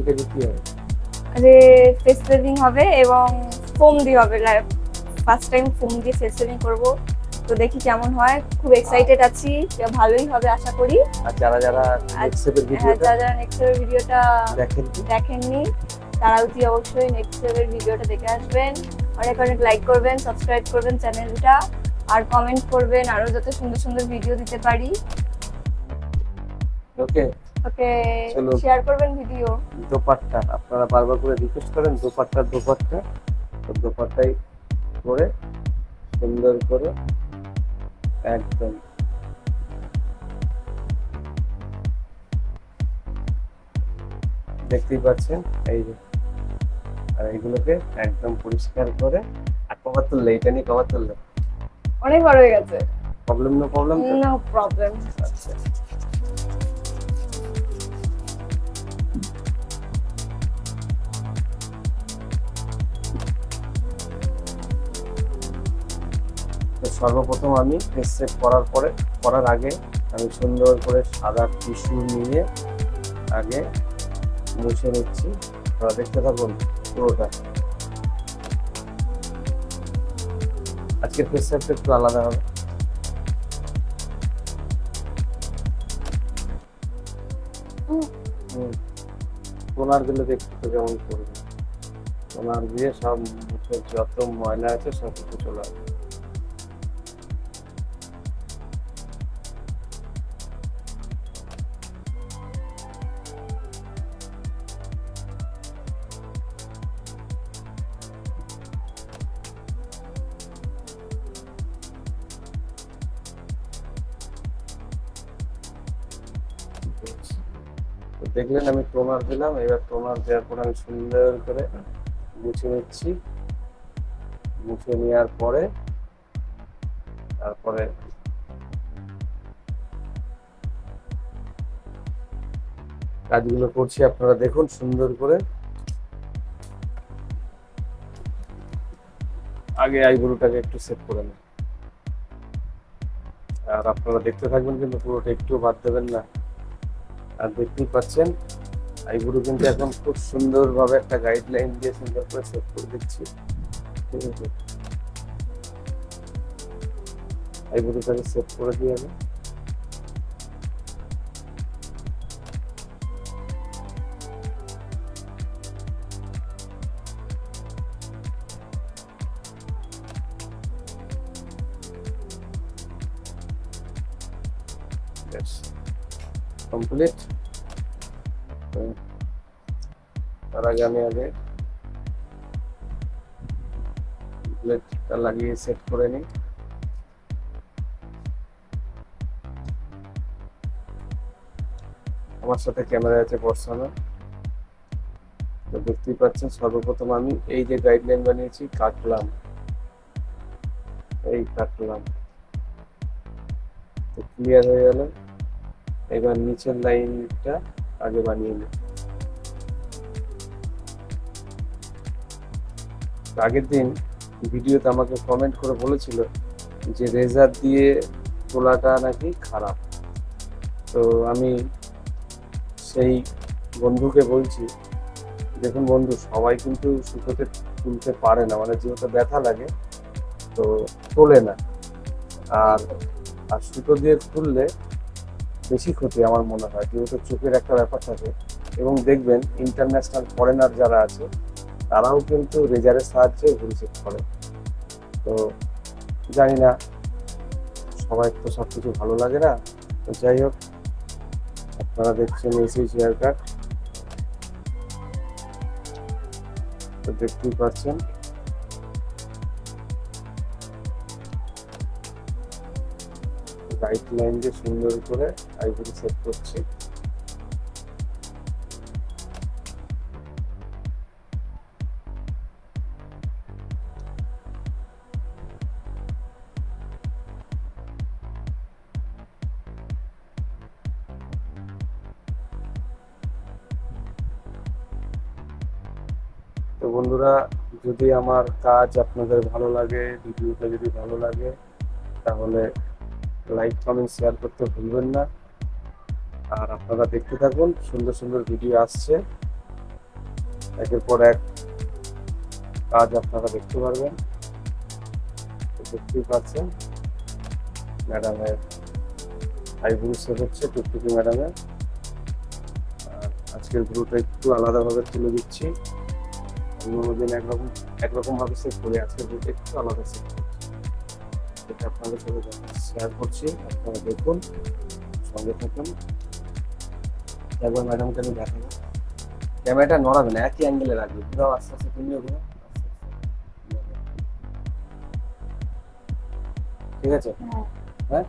থেকে কি হবে? যে ফেস সেভিং হবে এবং ফোম দিয়ে হবে। ফার্স্ট টাইম ফোম দিয়ে ফেস সেভিং করব, তো দেখি কেমন হয়। খুব এক্সাইটেড আছি, ভালোই হবে আশা করি। আর যারা যারা নেক্সটের ভিডিওটা দেখেননি তারা অবশ্যই নেক্সটের ভিডিওটা দেখে আসবেন। অনেক অনেক লাইক করবেন, সাবস্ক্রাইব করবেন চ্যানেলটা, আর কমেন্ট করবেন আরো যাতে সুন্দর সুন্দর ভিডিও দিতে পারি। ওকে ওকে, শেয়ার করবেন ভিডিও। দোপাট্টা আপনারা বারবার করে রিকোয়েস্ট করেন, দোপাট্টা তো দোপাট্টাই করে সুন্দর করে একদম দেখতেই পাচ্ছেন এই যে। আর এইগুলোকে একদম পরিষ্কার করে আর কভার তুললে, এটা নিয়ে কভার তুললে অনেক বড় হয়ে গেছে। প্রবলেম নো প্রবলেম আচ্ছা, তো সর্বপ্রথম আমি ফেস সেভ করার আগে আমি সুন্দর করে সাদা টিস্যু নিয়ে আগে মুছে নিচ্ছি। তোরা দেখতে থাকুন পুরোটা। আজকের ফেস সেভটা একটু আলাদা হবে। টোনার দিলে দেখতে কেমন করবে, টোনার দিয়ে সব মুখের যত ময়লা আছে সব কিছু চলে আসবে। দেখলেন আমি টোনার দিলাম, এবার টোনার দেওয়ার পর আমি সুন্দর করে মুছে নিচ্ছি। মুছে নেওয়ার পরে তারপরে কাজগুলো করছি, আপনারা দেখুন সুন্দর করে। আগে আইব্রোটাকে একটু সেট করে নেন, আর আপনারা দেখতে থাকবেন কিন্তু পুরোটা একটু বাদ দেবেন না। আর দেখতেই পাচ্ছেন আইব্রো কিন্তু এখন খুব সুন্দরভাবে একটা গাইডলাইন দিয়ে সুন্দর করে সেট করে দিচ্ছি। ঠিক আছে, আইব্রোটাকে সেট করে দিয়ে আমি কমপ্লিট। তার আগে আমি প্লেটটা লাগিয়ে সেট করে নিই। আমার সাথে ক্যামেরা আছে বর্ষানো, তো দেখতেই পাচ্ছেন। সর্বপ্রথম আমি এই যে গাইডলাইন বানিয়েছি কাটলাম, তো ক্লিয়ার হয়ে গেল। এবার নিচের লাইনটা আগে বানিয়ে নিই। আগের দিন ভিডিওতে আমাকে কমেন্ট করে বলেছিল যে রেজার দিয়ে তোলাটা নাকি খারাপ। তো আমি সেই বন্ধুকে বলছি, দেখুন বন্ধু, সবাই কিন্তু সুতোতে তুলতে পারে না, মানে যেহেতু ব্যথা লাগে তো তোলে না। আর সুতো দিয়ে তুললে বেশি ক্ষতি আমার মনে হয়, যেহেতু চোখের একটা ব্যাপার থাকে। এবং দেখবেন ইন্টারন্যাশনাল ফরেনার যারা আছে তারাও কিন্তু রেজারের সাহায্যে ভুল চেক করে। তো জানি না, সবাই তো সব কিছু ভালো লাগে না। তো যাই হোক, আপনারা দেখছেন এসি হেয়ার কাট, তো দেখতেই পাচ্ছেন গাইডলাইন দিয়ে সুন্দর করে আইব্রো সেট করছি। তো বন্ধুরা, যদি আমার কাজ আপনাদের ভালো লাগে, ভিডিওটা যদি ভালো লাগে, তাহলে লাইক কমেন্ট শেয়ার করতে ভুলবেন না। আর আপনারা দেখতে থাকুন, সুন্দর সুন্দর ভিডিও আসছে। একের পর এক কাজ আপনারা দেখতে পারবেন। দেখতেই পাচ্ছেন ম্যাডামের আইব্রু সেভ হচ্ছে টুকটুকি ম্যাডামের। আজকের ব্লুটা একটু আলাদাভাবে তুলে দিচ্ছি, অন্য দিন একরকম ভাবে সেভ করি, আজকের ব্লুটা একটু আলাদা সেভ করছি, এটা আপনাদের সাথে শেয়ার করছি। আপনারা দেখুন, সঙ্গে থাকুন। একবার ম্যাডামকে আমি দেখাবো, ক্যামেরাটা নড়াবে না, একই অ্যাঙ্গেলে রাখবে। ঘুরাও আস্তে আস্তে, তুমিও ঘুরাও আস্তে আস্তে, ঠিক আছে? হ্যাঁ,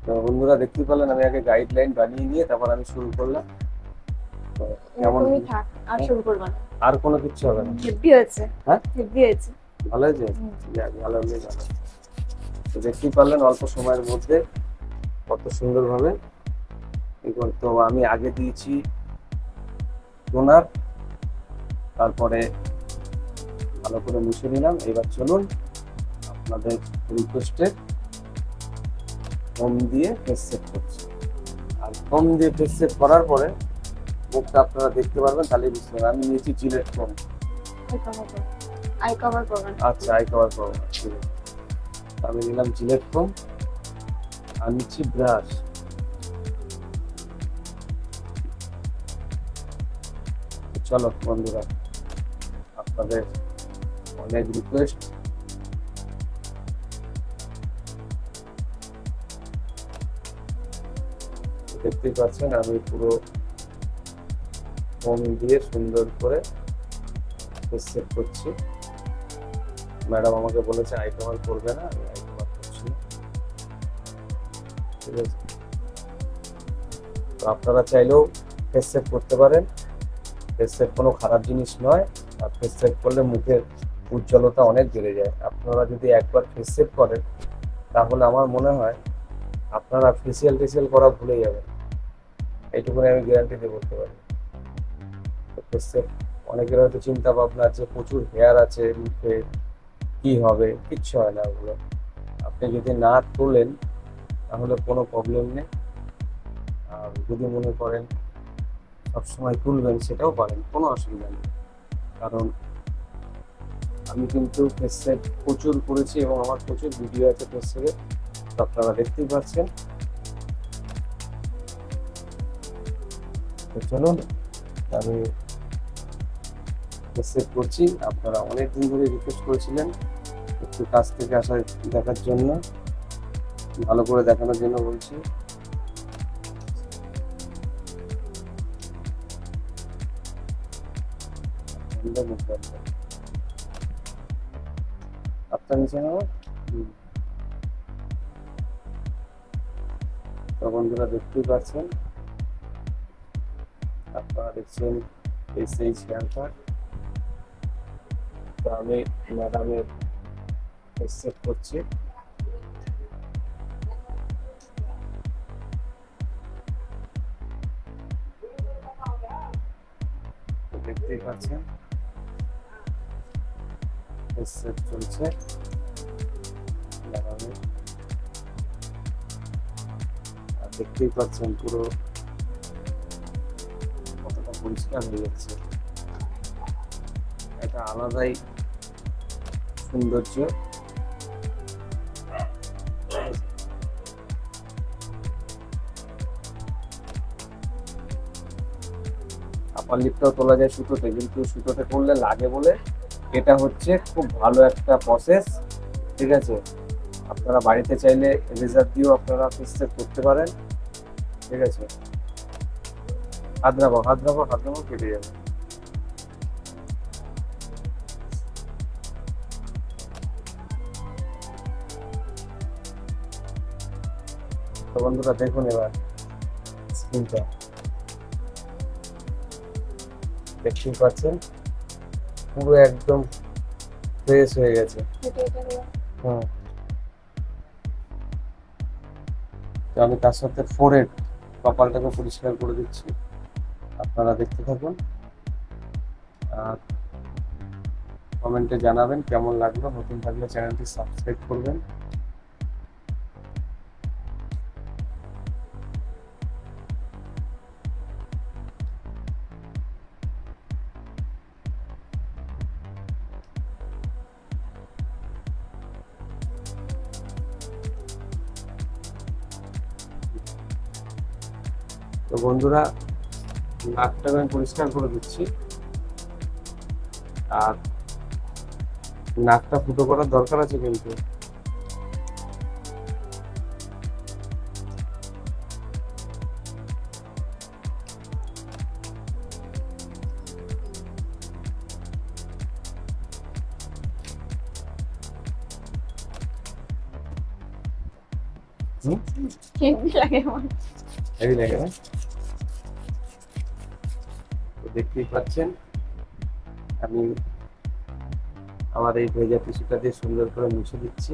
তো বন্ধুরা দেখতেই পেলেন আমি আগে গাইডলাইন বানিয়ে নিয়ে তারপর আমি শুরু করলাম। কেমন আর শুরু করব না, আর কোনো কিছু হবে না। হেভি হয়েছে। হ্যাঁ, হেভি হয়েছে, ভালো হয়েছে। যাক, ভালো হলে ভালো। তো দেখতেই পারলেন অল্প সময়ের মধ্যে কত সুন্দরভাবে। তো আমি আগে দিয়েছি টোনার, তারপরে ভালো করে মুছে নিলাম। এবার চলুন আপনাদের রিকোয়েস্টে ফোম দিয়ে ফেস সেট করছি। আর ফোম দিয়ে ফেস সেট করার পরে মুখটা আপনারা দেখতে পারবেন, তাহলে বুঝতে পারবেন। আমি নিয়েছি জিলেট ফোম। আই কভার করবেন? আচ্ছা, আই কভার করবেন, ঠিক আছে। আমি নিলাম জিলেট ফোম আর নিচ্ছি ব্রাশ। চলো বন্ধুরা, আপনাদের অনেক রিকোয়েস্ট, দেখতেই পাচ্ছেন আমি পুরো ফোম দিয়ে সুন্দর করে ফেস সেট করছি। ম্যাডাম আমাকে বলেছে আই কভার করবে না, আমি আই কভার করছি, ঠিক আছে? তো আপনারা চাইলেও ফেস সেট করতে পারেন, ফেস সেট কোনো খারাপ জিনিস নয়। আর ফেস সেট করলে মুখের উজ্জ্বলতা অনেক বেড়ে যায়। আপনারা যদি একবার ফেস সেট করেন তাহলে আমার মনে হয় আপনারা ফেসিয়াল করা ভুলে যাবেন, এইটুকুনি আমি গ্যারান্টি দিয়ে বলতে পারি। ফেস সেট অনেকের হয়তো চিন্তা ভাবনা আছে, প্রচুর হেয়ার আছে মুখে, কি হবে, কিচ্ছু হয় না ওগুলো। আপনি যদি না তোলেন তাহলে কোনো প্রবলেম নেই। আর যদি মনে করেন সবসময় তুলবেন, সেটাও পারেন, কোনো অসুবিধা নেই। কারণ আমি কিন্তু ফেস সেট প্রচুর করেছি এবং আমার প্রচুর ভিডিও আছে ফেস সেটের, আপনারা দেখতেই পাচ্ছেন। তো চলুন আমি ফেস সেট করছি। আপনারা অনেক দিন ধরে রিকোয়েস্ট করেছিলেন একটু কাছ থেকে আসা দেখার জন্য, ভালো করে দেখানোর জন্য বলছি। আপনার নিচে নেব। তো বন্ধুরা দেখতেই পাচ্ছেন, আপনারা দেখছেন এই সেই হেয়ার কাট। তো আমি ম্যাডামের ফেস সেট করছি। দেখতেই পাচ্ছেন ফেস সেট চলছে ম্যাডামের। আর দেখতেই পাচ্ছেন পুরো কতটা পরিষ্কার হয়ে যাচ্ছে, এটা আলাদাই সৌন্দর্য। আপার লিপটাও তোলা যায় সুতোতে, কিন্তু সুতোতে করলে লাগে বলে এটা হচ্ছে খুব ভালো একটা প্রসেস, ঠিক আছে? আপনারা বাড়িতে চাইলে রেজার দিয়েও আপনারা ফেস সেট করতে পারেন, ঠিক আছে? হাত রাখো, কেটে যাবে। তো বন্ধুরা দেখুন এবার স্কিনটা, দেখতেই পাচ্ছেন পুরো একদম ফ্রেশ হয়ে গেছে। তো আমি তার সাথে ফোরহেড, কপালটাকে পরিষ্কার করে দিচ্ছি, আপনারা দেখতে থাকুন। আর কমেন্টে জানাবেন কেমন লাগলো। নতুন থাকলে চ্যানেলটি সাবস্ক্রাইব করবেন। তো বন্ধুরা, নাকটা আমি পরিষ্কার করে দিচ্ছি। আর নাকটা ফুটো করার দরকার আছে কিন্তু। হেভি লাগে আমার। হেভি লাগে না? তো দেখতেই পাচ্ছেন আমি আমার এই ভেজা টিস্যুটা দিয়ে সুন্দর করে মুছে দিচ্ছি।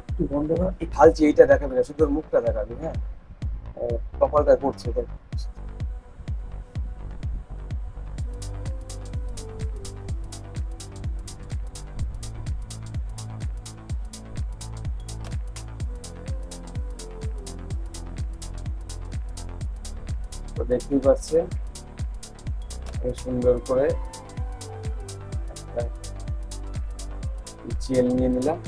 একটু বন্ধ কর, এই ঢালছি, এইটা দেখাবি না, শুধু ওর মুখটা দেখাবি। হ্যাঁ, কপালটা পড়ছে দেখ। তো দেখতেই পাচ্ছেন এই সুন্দর করে একটা জেল নিয়ে নিলাম,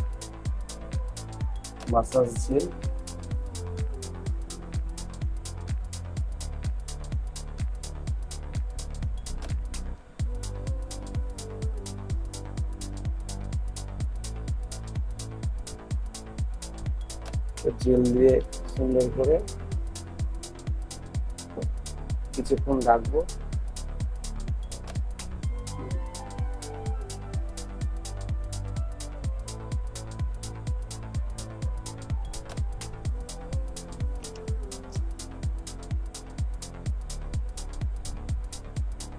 মাসাজ জেল। জেল দিয়ে সুন্দর করে কিছুক্ষণ রাখবো।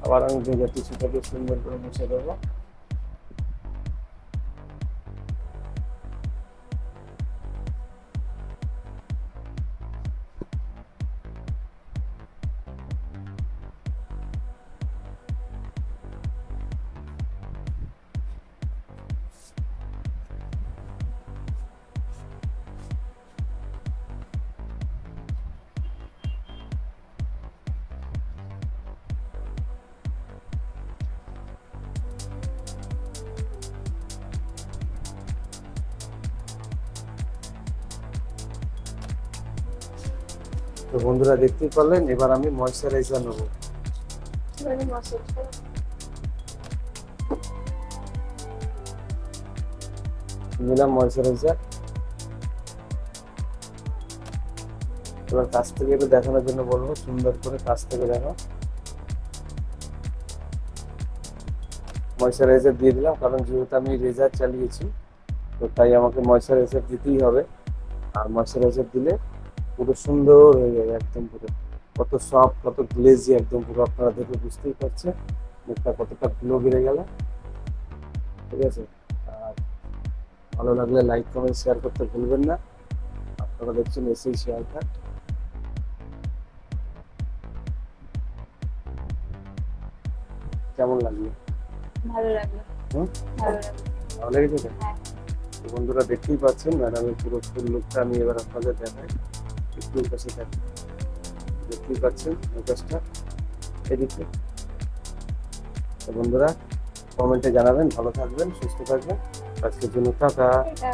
আবার আমি ভেজা টিস্যুটাকে সুন্দর করে মুছে দেবো। তো বন্ধুরা দেখতেই পারলেন, এবার আমি ময়শ্চারাইজার নেবো। নিলাম ময়শ্চারাইজার। এবার কাছ থেকে একটু দেখানোর জন্য বলবো, সুন্দর করে কাছ থেকে দেখো। ময়শ্চারাইজার দিয়ে দিলাম, কারণ যেহেতু আমি রেজার চালিয়েছি তো তাই আমাকে ময়শ্চারাইজার দিতেই হবে। আর ময়শ্চারাইজার দিলে পুরো সুন্দর হয়ে যাবে, একদম পুরো কত সফট, কত গ্লেজি, একদম পুরো আপনারা দেখে বুঝতেই পারছেন মুখটা কতটা গ্লো বেড়ে গেল। ঠিক আছে, আর ভালো লাগলে লাইক কমেন্ট শেয়ার করতে ভুলবেন না। আপনারা দেখছেন এসএই শেয়ার কাট। কেমন লাগলো? ভালো লাগলো। হুম, ভালো লাগলো। ভালো লেগেছে তো? হ্যাঁ। তো বন্ধুরা দেখতেই পাচ্ছেন ম্যাডামের পুরো ফুল লুকটা আমি এবার আপনাদের দেখাই। একটু কাছে থাকি, দেখতেই পাচ্ছেন মুখটা এদিকে। তো বন্ধুরা কমেন্টে জানাবেন, ভালো থাকবেন, সুস্থ থাকবেন। আজকের জন্য টাটা। এটা